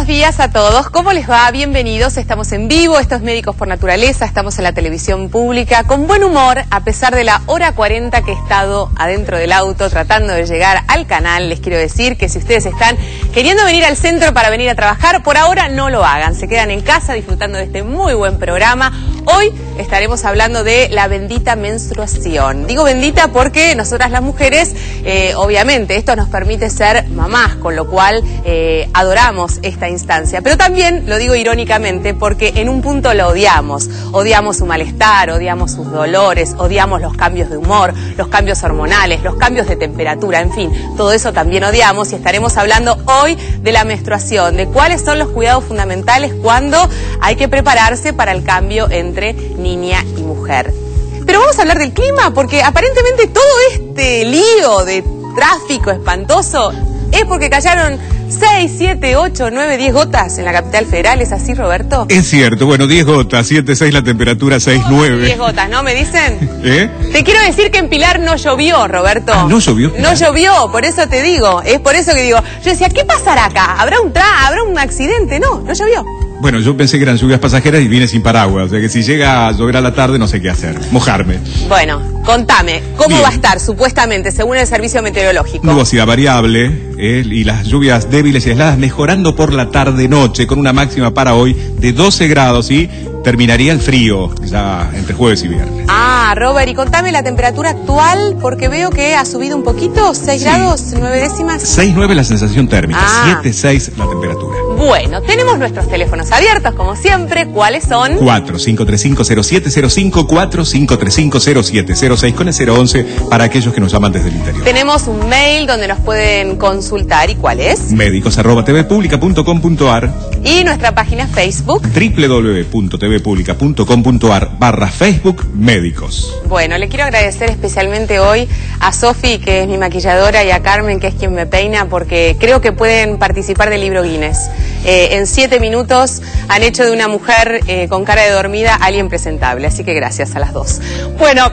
días a todos, ¿cómo les va? Bienvenidos, estamos en vivo, esto es Médicos por Naturaleza, estamos en la televisión pública, con buen humor, a pesar de la hora 40 que he estado adentro del auto tratando de llegar al canal. Les quiero decir que si ustedes están queriendo venir al centro para venir a trabajar, por ahora no lo hagan, se quedan en casa disfrutando de este muy buen programa. Hoy estaremos hablando de la bendita menstruación. Digo bendita porque nosotras las mujeres, obviamente, esto nos permite ser mamás, con lo cual adoramos esta instancia. Pero también lo digo irónicamente porque en un punto lo odiamos. Odiamos su malestar, odiamos sus dolores, odiamos los cambios de humor, los cambios hormonales, los cambios de temperatura, en fin, todo eso también odiamos y estaremos hablando hoy de la menstruación, de cuáles son los cuidados fundamentales cuando hay que prepararse para el cambio entre niña y mujer. Pero vamos a hablar del clima porque aparentemente todo este lío de tráfico espantoso es porque cayeron 6, 7, 8, 9, 10 gotas en la capital federal. ¿Es así, Roberto? Es cierto, bueno, 10 gotas, 7, 6 la temperatura, 6, 9. 10 gotas, ¿no? ¿Me dicen? ¿Eh? Te quiero decir que en Pilar no llovió, Roberto. Ah, ¿no llovió? No llovió, por eso te digo. Es por eso que digo, yo decía, ¿qué pasará acá? ¿Habrá un accidente? No, no llovió. Bueno, yo pensé que eran lluvias pasajeras y vine sin paraguas, o sea que si llega a llover a la tarde no sé qué hacer, mojarme. Bueno, contame, ¿cómo Bien. va a estar supuestamente, según el servicio meteorológico? Nubosidad variable y las lluvias débiles y aisladas mejorando por la tarde-noche con una máxima para hoy de 12 grados y terminaría el frío ya entre jueves y viernes. Ah, Robert, y contame la temperatura actual porque veo que ha subido un poquito, 6 grados, 9 décimas. 6, 9 la sensación térmica, Ah. 7, 6 la temperatura. Bueno, tenemos nuestros teléfonos abiertos como siempre, ¿cuáles son? 4535-0705, 4535-0706 con el 011 para aquellos que nos llaman desde el interior. Tenemos un mail donde nos pueden consultar, ¿y cuál es? Médicos@tvpublica.com.ar Y nuestra página Facebook. www.tvpublica.com.ar/Facebook Médicos. Bueno, le quiero agradecer especialmente hoy a Sofi, que es mi maquilladora, y a Carmen, que es quien me peina, porque creo que pueden participar del libro Guinness. En 7 minutos han hecho de una mujer con cara de dormida a alguien presentable, así que gracias a las dos. Bueno,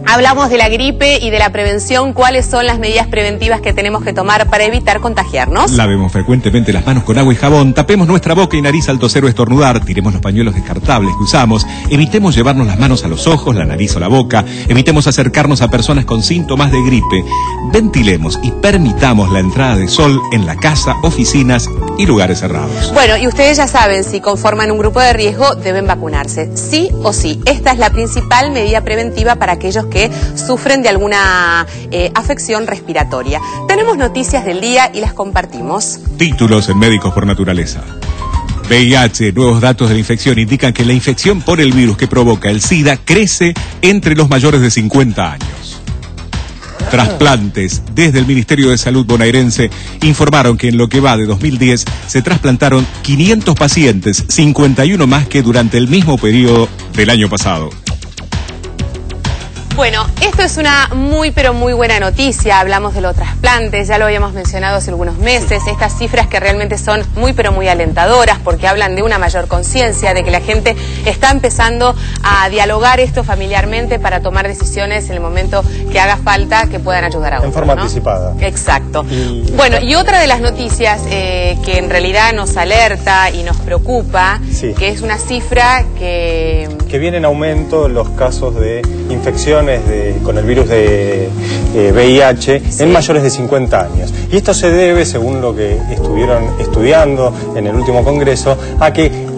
hablamos de la gripe y de la prevención. ¿Cuáles son las medidas preventivas que tenemos que tomar para evitar contagiarnos? Lavemos frecuentemente las manos con agua y jabón, tapemos nuestra boca y nariz al toser o estornudar, tiremos los pañuelos descartables que usamos, evitemos llevarnos las manos a los ojos, la nariz o la boca, evitemos acercarnos a personas con síntomas de gripe, ventilemos y permitamos la entrada de sol en la casa, oficinas y lugares cerrados. Bueno, y ustedes ya saben, si conforman un grupo de riesgo, deben vacunarse, sí o sí. Esta es la principal medida preventiva para aquellos que sufren de alguna afección respiratoria. Tenemos noticias del día y las compartimos. Títulos en Médicos por Naturaleza. VIH, nuevos datos de la infección indican que la infección por el virus que provoca el SIDA crece entre los mayores de 50 años. Trasplantes. Desde el Ministerio de Salud bonaerense informaron que en lo que va de 2010 se trasplantaron 500 pacientes, 51 más que durante el mismo periodo del año pasado. Bueno, esto es una muy pero muy buena noticia. Hablamos de los trasplantes, ya lo habíamos mencionado hace algunos meses, estas cifras que realmente son muy pero muy alentadoras porque hablan de una mayor conciencia, de que la gente está empezando a dialogar esto familiarmente para tomar decisiones en el momento que haga falta que puedan ayudar a otros. En forma ¿no? anticipada. Exacto. Bueno, y otra de las noticias que en realidad nos alerta y nos preocupa, Sí. que es una cifra que viene en aumento los casos de infecciones con el virus de VIH Sí. en mayores de 50 años. Y esto se debe, según lo que estuvieron estudiando en el último congreso, a que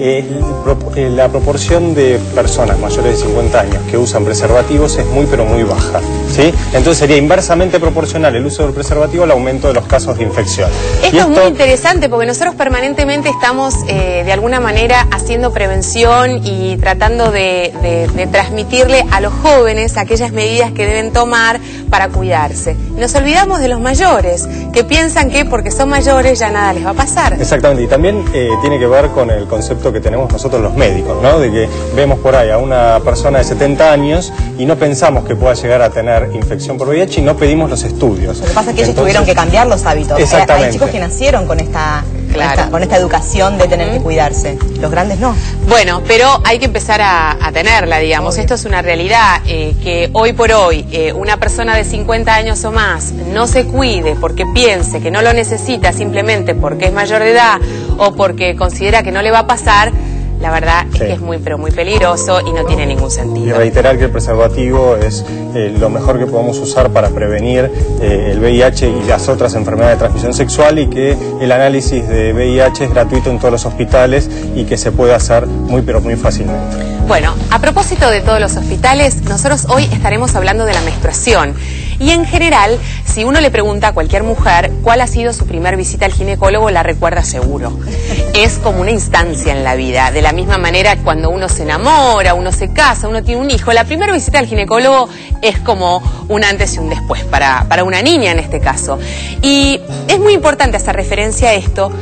la proporción de personas mayores de 50 años que usan preservativos es muy pero muy baja, ¿sí? Entonces sería inversamente proporcional el uso del preservativo al aumento de los casos de infección. Esto es muy interesante porque nosotros permanentemente estamos de alguna manera haciendo prevención y tratando de transmitirle a los jóvenes aquellas medidas que deben tomar para cuidarse. Nos olvidamos de los mayores, que piensan que porque son mayores ya nada les va a pasar. Exactamente, y también tiene que ver con el concepto que tenemos nosotros los médicos, ¿no? De que vemos por ahí a una persona de 70 años y no pensamos que pueda llegar a tener infección por VIH y no pedimos los estudios. Lo que pasa es que ellos tuvieron que cambiar los hábitos. Exactamente. Hay chicos que nacieron con esta Claro. Con esta educación de tener que cuidarse. Los grandes no. Bueno, pero hay que empezar a tenerla, digamos. Esto es una realidad, que hoy por hoy una persona de 50 años o más no se cuide porque piense que no lo necesita simplemente porque es mayor de edad o porque considera que no le va a pasar. La verdad es que es muy, pero muy peligroso y no tiene ningún sentido. Y reiterar que el preservativo es lo mejor que podemos usar para prevenir el VIH y las otras enfermedades de transmisión sexual, y que el análisis de VIH es gratuito en todos los hospitales y que se puede hacer muy, pero muy fácilmente. Bueno, a propósito de todos los hospitales, nosotros hoy estaremos hablando de la menstruación. Y en general, si uno le pregunta a cualquier mujer cuál ha sido su primer visita al ginecólogo, la recuerda seguro. Es como una instancia en la vida. De la misma manera, cuando uno se enamora, uno se casa, uno tiene un hijo, la primera visita al ginecólogo es como un antes y un después para una niña en este caso. Y es muy importante hacer referencia a esto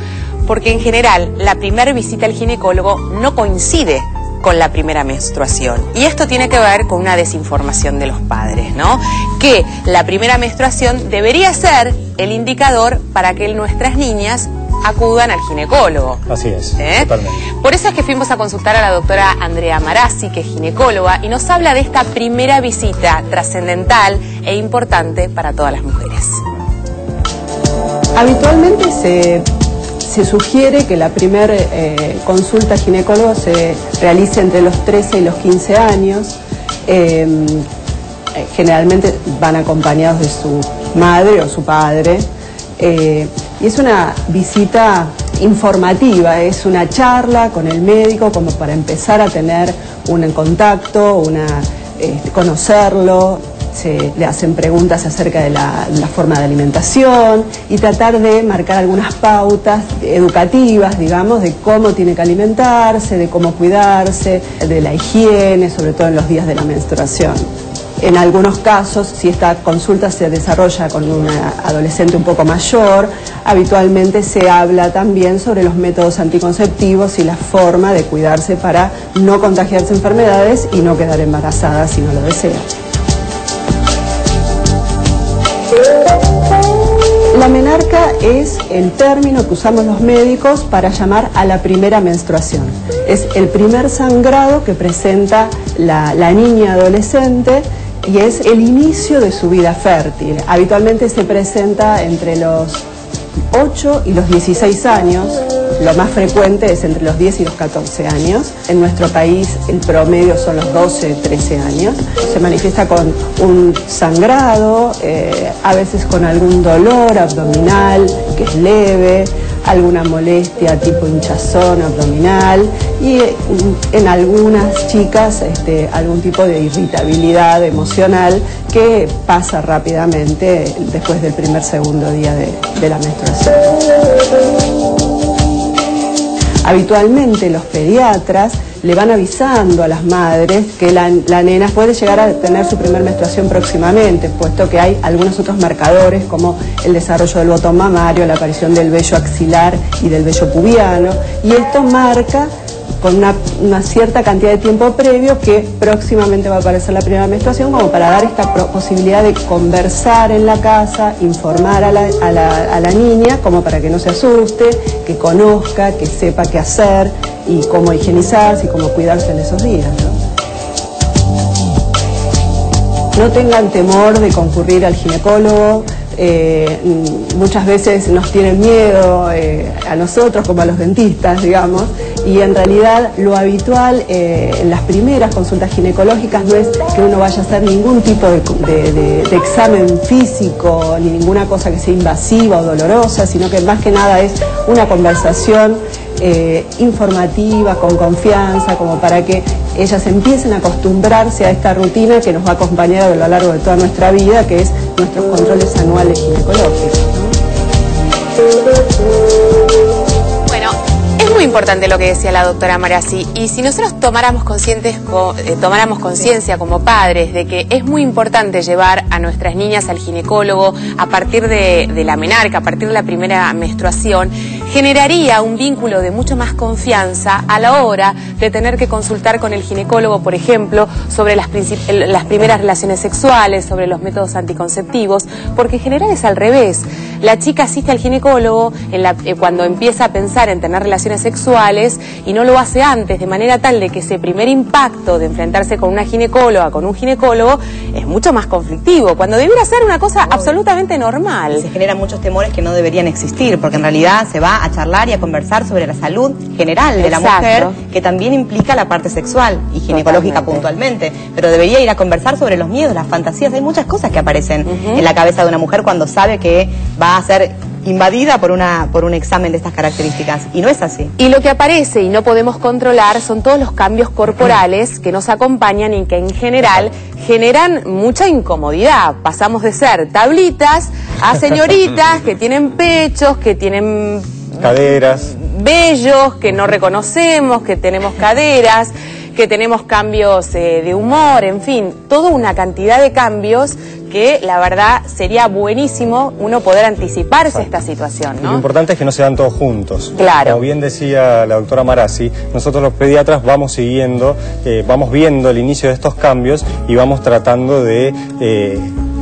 porque en general la primera visita al ginecólogo no coincide con la primera menstruación. Y esto tiene que ver con una desinformación de los padres, ¿no? Que la primera menstruación debería ser el indicador para que nuestras niñas acudan al ginecólogo. Así es, totalmente. Por eso es que fuimos a consultar a la doctora Andrea Marazzi, que es ginecóloga, y nos habla de esta primera visita trascendental e importante para todas las mujeres. Habitualmente se sugiere que la primera consulta ginecólogo se realice entre los 13 y los 15 años. Generalmente van acompañados de su madre o su padre. Y es una visita informativa, es una charla con el médico como para empezar a tener un contacto, conocerlo. Le hacen preguntas acerca de la forma de alimentación y tratar de marcar algunas pautas educativas, digamos, de cómo tiene que alimentarse, de cómo cuidarse, de la higiene, sobre todo en los días de la menstruación. En algunos casos, si esta consulta se desarrolla con una adolescente un poco mayor, habitualmente se habla también sobre los métodos anticonceptivos y la forma de cuidarse para no contagiarse enfermedades y no quedar embarazada si no lo desea. La menarca es el término que usamos los médicos para llamar a la primera menstruación. Es el primer sangrado que presenta la niña adolescente y es el inicio de su vida fértil. Habitualmente se presenta entre los 8 y los 16 años. Lo más frecuente es entre los 10 y los 14 años. En nuestro país el promedio son los 12, 13 años. Se manifiesta con un sangrado, a veces con algún dolor abdominal que es leve, alguna molestia tipo hinchazón abdominal y en algunas chicas algún tipo de irritabilidad emocional que pasa rápidamente después del segundo día de la menstruación. Habitualmente los pediatras le van avisando a las madres que la nena puede llegar a tener su primera menstruación próximamente, puesto que hay algunos otros marcadores como el desarrollo del botón mamario, la aparición del vello axilar y del vello pubiano, y esto marca con una cierta cantidad de tiempo previo que próximamente va a aparecer la primera menstruación, como para dar esta posibilidad de conversar en la casa, informar a la niña, como para que no se asuste, que conozca, que sepa qué hacer y cómo higienizarse y cómo cuidarse en esos días, ¿no? No tengan temor de concurrir al ginecólogo. Muchas veces nos tienen miedo a nosotros como a los dentistas, digamos, y en realidad lo habitual en las primeras consultas ginecológicas no es que uno vaya a hacer ningún tipo de examen físico ni ninguna cosa que sea invasiva o dolorosa, sino que más que nada es una conversación informativa, con confianza, como para que ellas empiecen a acostumbrarse a esta rutina que nos va a acompañar a lo largo de toda nuestra vida, que es nuestros controles anuales ginecológicos, ¿no? Bueno, es muy importante lo que decía la doctora Marazzi, y si nosotros tomáramos conciencia como padres de que es muy importante llevar a nuestras niñas al ginecólogo a partir de la menarca, a partir de la primera menstruación, generaría un vínculo de mucho más confianza a la hora de tener que consultar con el ginecólogo, por ejemplo, sobre las primeras relaciones sexuales, sobre los métodos anticonceptivos, porque en general es al revés. La chica asiste al ginecólogo cuando empieza a pensar en tener relaciones sexuales y no lo hace antes, de manera tal de que ese primer impacto de enfrentarse con una ginecóloga, con un ginecólogo, es mucho más conflictivo, cuando debiera ser una cosa absolutamente normal. Se generan muchos temores que no deberían existir, porque en realidad se va a charlar y a conversar sobre la salud general de la mujer, que también implica la parte sexual y ginecológica puntualmente, pero debería ir a conversar sobre los miedos, las fantasías. Hay muchas cosas que aparecen en la cabeza de una mujer cuando sabe que va a ser invadida por un examen de estas características, y no es así. Y lo que aparece y no podemos controlar son todos los cambios corporales que nos acompañan y que en general generan mucha incomodidad. Pasamos de ser tablitas a señoritas que tienen pechos, que tienen caderas, vellos que no reconocemos, que tenemos caderas, que tenemos cambios de humor, en fin, toda una cantidad de cambios que la verdad sería buenísimo uno poder anticiparse a esta situación, ¿no? Lo importante es que no se dan todos juntos. Claro. Como bien decía la doctora Marazzi, nosotros los pediatras vamos siguiendo, vamos viendo el inicio de estos cambios y vamos tratando de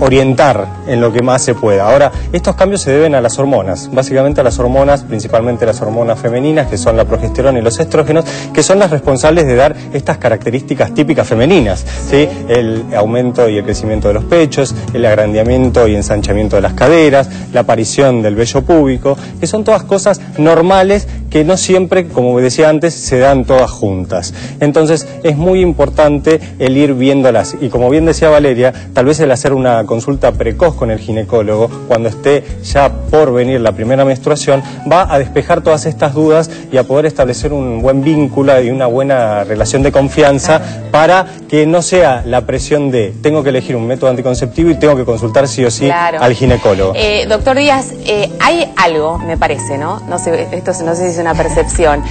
orientar en lo que más se pueda. Ahora, estos cambios se deben a las hormonas, básicamente a las hormonas, principalmente las hormonas femeninas, que son la progesterona y los estrógenos, que son las responsables de dar estas características típicas femeninas, ¿sí? El aumento y el crecimiento de los pechos, el agrandeamiento y ensanchamiento de las caderas, la aparición del vello púbico, que son todas cosas normales que no siempre, como decía antes, se dan todas juntas. Entonces, es muy importante el ir viéndolas. Y como bien decía Valeria, tal vez el hacer una consulta precoz con el ginecólogo, cuando esté ya por venir la primera menstruación, va a despejar todas estas dudas y a poder establecer un buen vínculo y una buena relación de confianza, para que no sea la presión de tengo que elegir un método anticonceptivo y tengo que consultar sí o sí al ginecólogo. Doctor Díaz, hay algo, me parece, ¿no? No sé, esto no sé si es una percepción.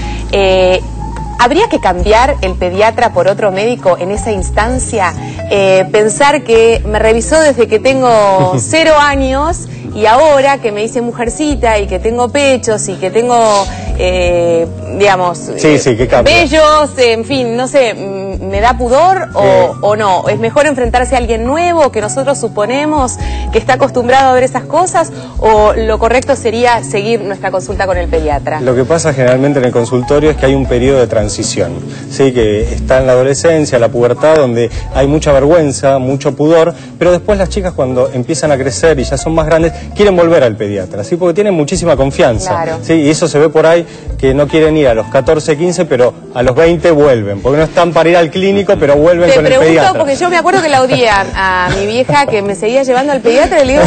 ¿Habría que cambiar el pediatra por otro médico en esa instancia? Pensar que me revisó desde que tengo 0 años y ahora que me hice mujercita y que tengo pechos y que tengo, digamos, vellos, en fin, no sé, ¿me da pudor o no? ¿Es mejor enfrentarse a alguien nuevo que nosotros suponemos que está acostumbrado a ver esas cosas, o lo correcto sería seguir nuestra consulta con el pediatra? Lo que pasa generalmente en el consultorio es que hay un periodo de transición, ¿sí? Que está en la adolescencia, la pubertad, donde hay mucha vergüenza, mucho pudor, pero después las chicas, cuando empiezan a crecer y ya son más grandes, quieren volver al pediatra, ¿sí? Porque tienen muchísima confianza, claro. ¿sí? Y eso se ve por ahí, que no quieren ir a los 14, 15, pero a los 20 vuelven, porque no están para ir al clínico, pero vuelven con el pediatra. Te pregunto porque yo me acuerdo que la odié a mi vieja, que me seguía llevando al pediatra, y le digo,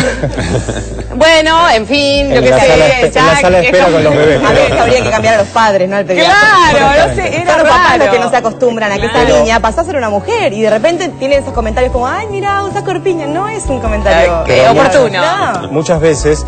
bueno, en fin, lo que sé, en la sala de espera con los bebés. A ver, habría que cambiar a los padres, no al pediatra. Claro, no sé, era raro. Los papás raro. Que no se acostumbran a que esta niña pasó a ser una mujer y de repente tienen esos comentarios como, ay, mira, usa corpiña. No es un comentario oportuno. No. Muchas veces,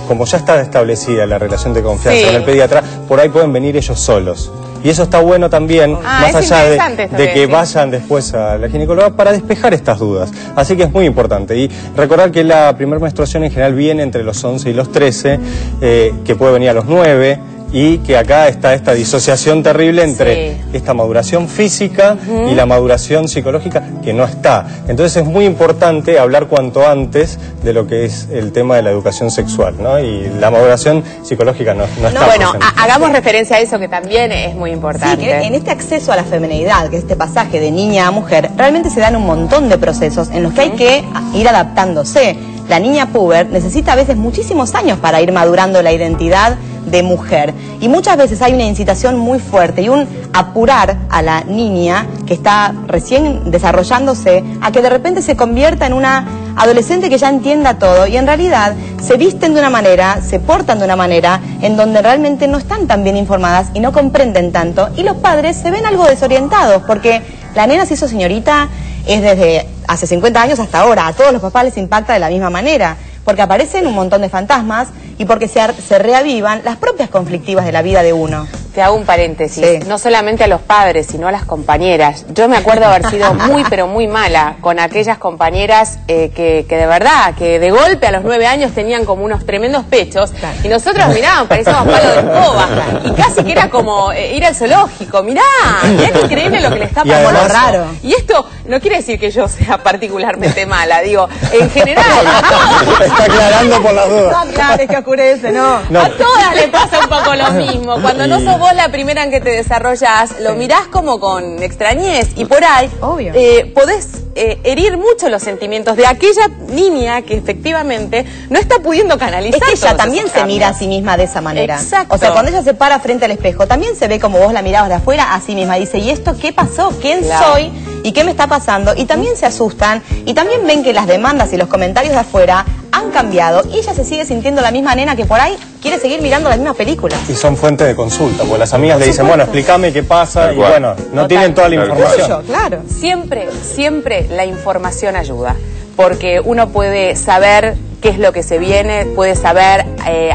como ya está establecida la relación de confianza con el pediatra, por ahí pueden venir ellos solos. Y eso está bueno también, más allá de que vayan después a la ginecóloga, para despejar estas dudas. Así que es muy importante. Y recordar que la primera menstruación en general viene entre los 11 y los 13, que puede venir a los 9, y que acá está esta disociación terrible entre esta maduración física y la maduración psicológica, que no está. Entonces es muy importante hablar cuanto antes de lo que es el tema de la educación sexual, ¿no? Y la maduración psicológica no está. Bueno, hagamos referencia a eso, que también es muy importante. Sí, que en este acceso a la feminidad, que es este pasaje de niña a mujer, realmente se dan un montón de procesos en los que hay que ir adaptándose. La niña puber necesita a veces muchísimos años para ir madurando la identidad de mujer, y muchas veces hay una incitación muy fuerte y un apurar a la niña que está recién desarrollándose a que de repente se convierta en una adolescente que ya entienda todo, y en realidad se visten de una manera, se portan de una manera en donde realmente no están tan bien informadas y no comprenden tanto, y los padres se ven algo desorientados porque la nena se hizo señorita es desde hace 50 años hasta ahora. A todos los papás les impacta de la misma manera, porque aparecen un montón de fantasmas y porque se reavivan las propias conflictivas de la vida de uno. Te hago un paréntesis, Sí. no solamente a los padres, sino a las compañeras. Yo me acuerdo haber sido muy, pero muy mala con aquellas compañeras que de verdad, que de golpe a los 9 años tenían como unos tremendos pechos, Claro. y nosotros mirábamos, parecíamos palo de escoba, y casi que era como ir al zoológico, mirá qué increíble lo que le está Y pasando. además- raro. Y esto no quiere decir que yo sea particularmente mala, digo, en general, Está aclarando por las dudas. Claro, es que oscurece, ¿no? No. a todas le pasa un poco lo mismo. Cuando no sos vos la primera en que te desarrollás, lo mirás como con extrañez y por ahí Obvio. podés herir mucho los sentimientos de aquella niña que efectivamente no está pudiendo canalizar. Es que ella todos también esos se mira a cambios. sí misma de esa manera. Exacto. O sea, cuando ella se para frente al espejo, también se ve como vos la mirabas de afuera a sí misma. Dice, ¿y esto qué pasó? ¿Quién Claro. soy? ¿Y qué me está pasando? Y también se asustan y también ven que las demandas y los comentarios de afuera han cambiado y ella se sigue sintiendo la misma nena que por ahí quiere seguir mirando las mismas películas. Y son fuentes de consulta, porque las amigas le dicen, bueno, explícame qué pasa, Tal y cual. bueno, no tienen toda la información. Tuyo, claro. Siempre, siempre la información ayuda, porque uno puede saber qué es lo que se viene, puede saber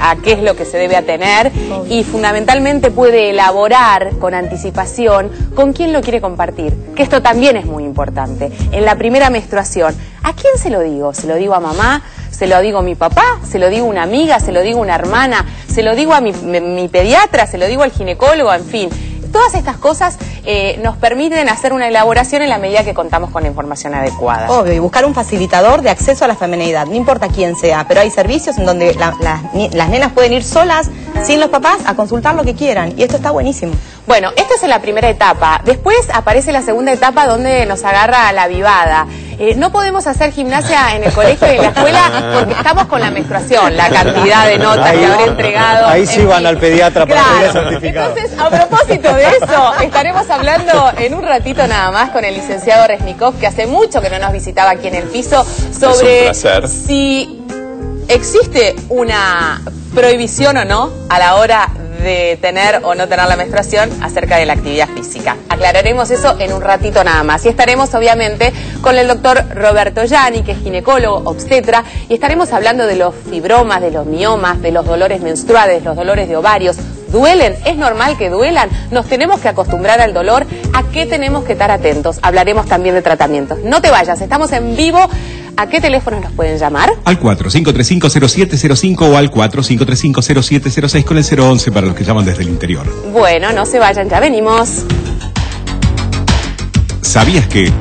a qué es lo que se debe atener y fundamentalmente puede elaborar con anticipación con quién lo quiere compartir, que esto también es muy importante. En la primera menstruación, ¿a quién se lo digo? ¿Se lo digo a mamá? ¿Se lo digo a mi papá? ¿Se lo digo a una amiga? ¿Se lo digo a una hermana? ¿Se lo digo a mi pediatra? ¿Se lo digo al ginecólogo? En fin. Todas estas cosas nos permiten hacer una elaboración en la medida que contamos con la información adecuada. Obvio, y buscar un facilitador de acceso a la feminidad, no importa quién sea, pero hay servicios en donde las nenas pueden ir solas, sin los papás, a consultar lo que quieran, y esto está buenísimo. Bueno, esta es la primera etapa. Después aparece la segunda etapa donde nos agarra la avivada. No podemos hacer gimnasia en el colegio y en la escuela porque estamos con la menstruación, la cantidad de notas que habré entregado. Ahí sí en van fin. al pediatra para Claro. pedir el certificado. Entonces, a propósito de eso, estaremos hablando en un ratito nada más con el licenciado Resnikov, que hace mucho que no nos visitaba aquí en el piso, sobre placer. si existe una prohibición o no a la hora de tener o no tener la menstruación acerca de la actividad física. Aclararemos eso en un ratito nada más. Y estaremos obviamente con el doctor Roberto Gianni, que es ginecólogo, obstetra, y estaremos hablando de los fibromas, de los miomas, de los dolores menstruales, los dolores de ovarios. ¿Duelen? ¿Es normal que duelan? ¿Nos tenemos que acostumbrar al dolor? ¿A qué tenemos que estar atentos? Hablaremos también de tratamientos. No te vayas, estamos en vivo. ¿A qué teléfonos nos pueden llamar? Al 4535-0705 o al 4535-0706 con el 011 para los que llaman desde el interior. Bueno, no se vayan, ya venimos. ¿Sabías que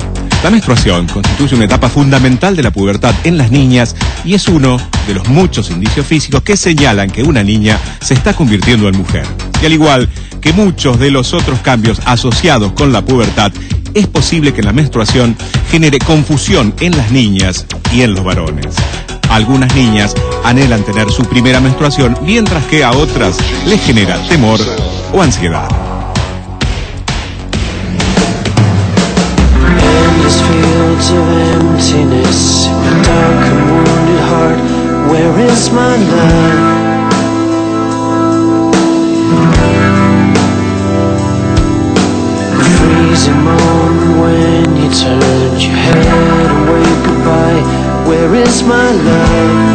la menstruación constituye una etapa fundamental de la pubertad en las niñas y es uno de los muchos indicios físicos que señalan que una niña se está convirtiendo en mujer? Y al igual que muchos de los otros cambios asociados con la pubertad, es posible que la menstruación genere confusión en las niñas y en los varones. Algunas niñas anhelan tener su primera menstruación, mientras que a otras les genera temor o ansiedad. Endless fields of emptiness, dark and wounded heart, where is my love? The freezing moment when you turned your head away goodbye, where is my love?